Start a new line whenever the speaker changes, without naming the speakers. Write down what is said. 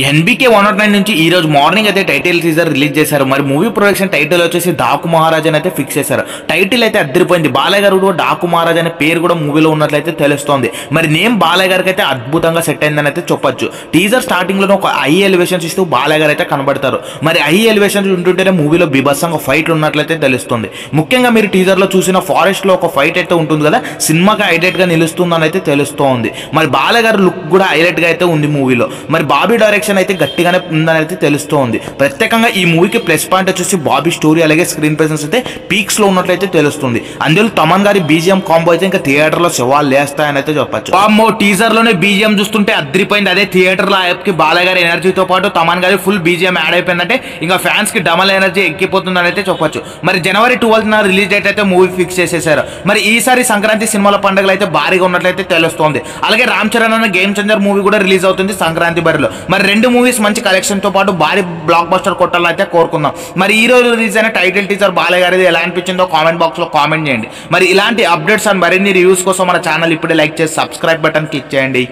NBK 109 నుంచి ఈ రోజు మార్నింగ్ అయితే టైటిల్ టీజర్ రిలీజ్ చేశారు. మరి మూవీ ప్రొడక్షన్ టైటిల్ వచ్చేసి డాకు మహారాజ్ అని అయితే ఫిక్స్ చేశారు. టైటిల్ అయితే అద్దరిపోయింది. బాలయ్య గారు కూడా డాకు మహారాజ్ అనే పేరు కూడా మూవీలో ఉన్నట్లయితే తెలుస్తోంది. మరి నేమ్ బాలయ్య గారికి అయితే అద్భుతంగా సెట్ అయిందని అయితే చెప్పొచ్చు. టీజర్ స్టార్టింగ్ లోనే ఒక హై ఎలివేషన్స్ ఇస్తూ బాలయ్య గారు అయితే కనబడతారు. మరి హై ఎలివేషన్స్ ఉంటుంటేనే మూవీలో బీభత్సంగా ఫైట్లు ఉన్నట్లయితే తెలుస్తుంది. ముఖ్యంగా మీరు టీజర్ లో చూసిన ఫారెస్ట్ లో ఒక ఫైట్ అయితే ఉంటుంది కదా, సినిమాకి హైలైట్ గా నిలుస్తుందని అయితే తెలుస్తోంది. మరి బాలయ్య గారు లుక్ కూడా హైలైట్ గా అయితే ఉంది మూవీలో. మరి బాబీ డైరెక్షన్ అయితే గట్టిగానే ఉందని అయితే తెలుస్తోంది. ప్రత్యేకంగా ఈ మూవీకి ప్లస్ పాయింట్ వచ్చేసి బాబీ స్టోరీ అలాగే స్క్రీన్ ప్రెసెన్స్ అయితే పీక్స్ లో ఉన్నట్లయితే తెలుస్తుంది. అందులో తమన్ గారి బీజిఎం కాంబో అయితే ఇంకా థియేటర్ లో శవాలు లేస్తాయని అయితే చెప్పచ్చు. టీజర్ లోనే బీజిఎం చూస్తుంటే అద్దరిపోయింది. అదే థియేటర్ లో కి బాలయ్య గారి ఎనర్జీతో పాటు తమన్ గారి ఫుల్ బీజిఎం యాడ్ అయిపోయిందంటే ఇంకా ఫ్యాన్స్ కి డబల్ ఎనర్జీ ఎక్కిపోతుందని అయితే చెప్పొచ్చు. మరి జనవరి 12న రిలీజ్ డేట్ అయితే మూవీ ఫిక్స్ చేసేసారు. మరి ఈసారి సంక్రాంతి సినిమాల పండుగలు అయితే భారీగా ఉన్నట్లయితే తెలుస్తోంది. అలాగే రామ్ చరణ్ అన్న గేమ్ చేంజర్ మూవీ కూడా రిలీజ్ అవుతుంది సంక్రాంతి బరిలో. మరి రెండు మూవీస్ మంచి కలెక్షన్ తో పాటు భారీ బ్లాక్ బస్టర్ కొట్టాలని అయితే కోరుకుందాం. మరి ఈ రోజు రిలీజ్ అయిన టైటిల్ టీజర్ బాలయ్య గారిది ఎలా అనిపించిందో కామెంట్ బాక్స్ లో కామెంట్ చేయండి. మరి ఇలాంటి అప్డేట్స్ అండ్ మరిన్ని రివ్యూస్ కోసం మన ఛానల్ ఇప్పుడే లైక్ చేసి సబ్స్క్రైబ్ బటన్ క్లిక్ చేయండి.